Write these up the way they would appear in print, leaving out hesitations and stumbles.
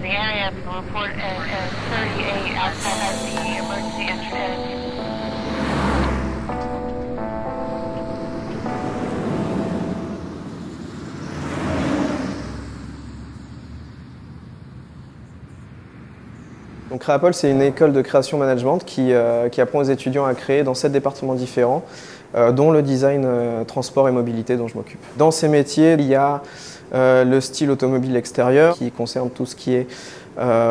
the area and report at 38 outside of the emergency entrance. Donc Créapol, c'est une école de création management qui apprend aux étudiants à créer dans 7 départements différents, dont le design, transport et mobilité dont je m'occupe. Dans ces métiers, il y a le style automobile extérieur qui concerne tout ce qui est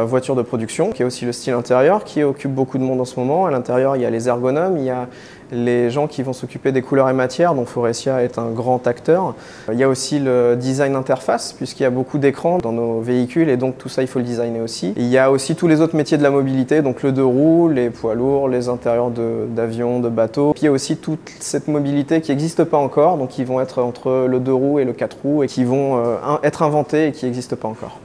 voiture de production, qui est aussi le style intérieur qui occupe beaucoup de monde en ce moment. À l'intérieur, il y a les ergonomes, il y a les gens qui vont s'occuper des couleurs et matières, dont Faurecia est un grand acteur. Il y a aussi le design interface, puisqu'il y a beaucoup d'écrans dans nos véhicules et donc tout ça, il faut le designer aussi. Et il y a aussi tous les autres métiers de la mobilité, donc le deux roues, les poids lourds, les intérieurs d'avions, de bateaux. Puis il y a aussi toute cette mobilité qui n'existe pas encore, donc qui vont être entre le deux roues et le quatre roues et qui vont être inventés et qui n'existent pas encore.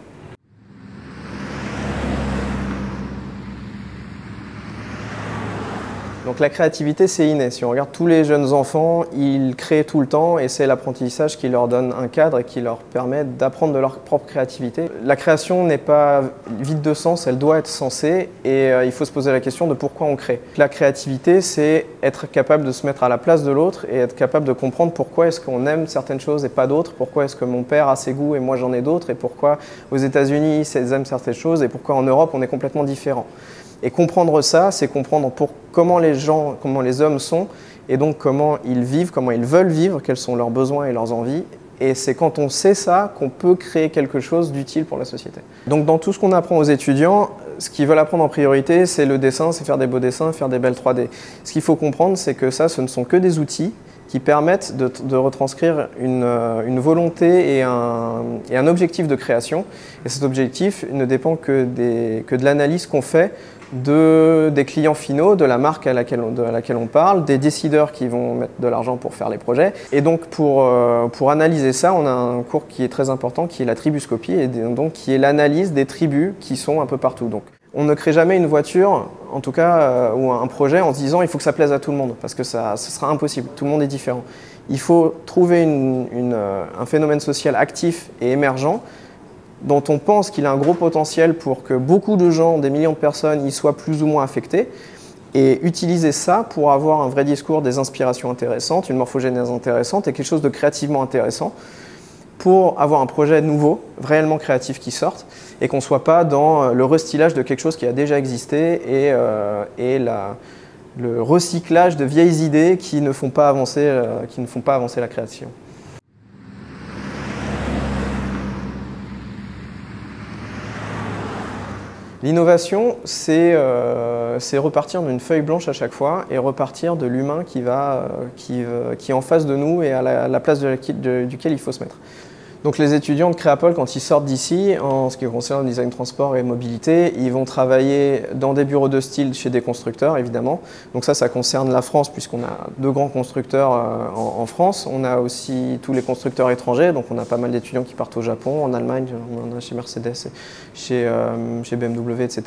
Donc la créativité, c'est inné. Si on regarde tous les jeunes enfants, ils créent tout le temps et c'est l'apprentissage qui leur donne un cadre et qui leur permet d'apprendre de leur propre créativité. La création n'est pas vide de sens, elle doit être sensée et il faut se poser la question de pourquoi on crée. La créativité, c'est être capable de se mettre à la place de l'autre et être capable de comprendre pourquoi est-ce qu'on aime certaines choses et pas d'autres, pourquoi est-ce que mon père a ses goûts et moi j'en ai d'autres et pourquoi aux États-Unis ils aiment certaines choses et pourquoi en Europe on est complètement différent. Et comprendre ça, c'est comprendre comment les gens, comment les hommes sont, et donc comment ils vivent, comment ils veulent vivre, quels sont leurs besoins et leurs envies. Et c'est quand on sait ça qu'on peut créer quelque chose d'utile pour la société. Donc dans tout ce qu'on apprend aux étudiants, ce qu'ils veulent apprendre en priorité, c'est le dessin, c'est faire des beaux dessins, faire des belles 3D. Ce qu'il faut comprendre, c'est que ça, ce ne sont que des outils qui permettent de retranscrire une volonté et un objectif de création. Et cet objectif ne dépend que de l'analyse qu'on fait des clients finaux, de la marque à laquelle on parle, des décideurs qui vont mettre de l'argent pour faire les projets. Et donc pour analyser ça, on a un cours qui est très important, qui est la tribuscopie, et donc qui est l'analyse des tribus qui sont un peu partout. Donc, on ne crée jamais une voiture, en tout cas, ou un projet en se disant il faut que ça plaise à tout le monde, parce que ce sera impossible, tout le monde est différent. Il faut trouver un phénomène social actif et émergent, dont on pense qu'il a un gros potentiel pour que beaucoup de gens, des millions de personnes, y soient plus ou moins affectés, et utiliser ça pour avoir un vrai discours, des inspirations intéressantes, une morphogénèse intéressante et quelque chose de créativement intéressant pour avoir un projet nouveau, réellement créatif qui sorte, et qu'on ne soit pas dans le restylage de quelque chose qui a déjà existé et le recyclage de vieilles idées qui ne font pas avancer la création. L'innovation, c'est repartir d'une feuille blanche à chaque fois et repartir de l'humain qui est en face de nous et à la place duquel il faut se mettre. Donc les étudiants de Créapol, quand ils sortent d'ici, en ce qui concerne le design transport et mobilité, ils vont travailler dans des bureaux de style chez des constructeurs, évidemment. Donc ça concerne la France, puisqu'on a 2 grands constructeurs en France. On a aussi tous les constructeurs étrangers, donc on a pas mal d'étudiants qui partent au Japon, en Allemagne, on en a chez Mercedes, chez BMW, etc.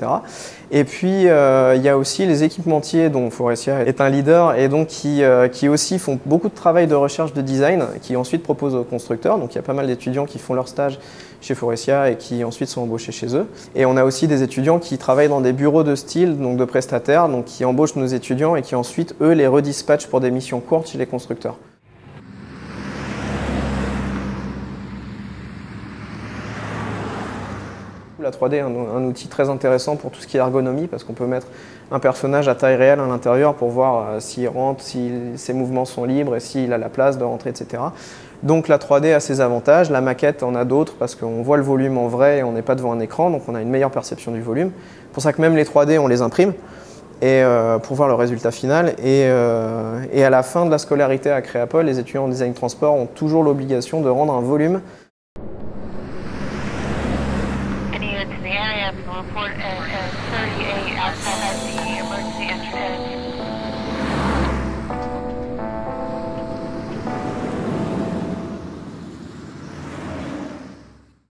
Et puis il y a aussi les équipementiers, dont Faurecia est un leader, et donc qui aussi font beaucoup de travail de recherche de design, qui ensuite proposent aux constructeurs. Donc il y a pas mal d'étudiants qui font leur stage chez Faurecia et qui ensuite sont embauchés chez eux. Et on a aussi des étudiants qui travaillent dans des bureaux de style, donc de prestataires, donc qui embauchent nos étudiants et qui ensuite, eux, les redispatchent pour des missions courtes chez les constructeurs. La 3D est un outil très intéressant pour tout ce qui est ergonomie, parce qu'on peut mettre un personnage à taille réelle à l'intérieur pour voir s'il rentre, si ses mouvements sont libres et s'il a la place de rentrer, etc. Donc la 3D a ses avantages, la maquette en a d'autres parce qu'on voit le volume en vrai et on n'est pas devant un écran, donc on a une meilleure perception du volume. C'est pour ça que même les 3D, on les imprime pour voir le résultat final. Et à la fin de la scolarité à Créapol, les étudiants en design transport ont toujours l'obligation de rendre un volume. Report at 38 outside of the emergency entrance.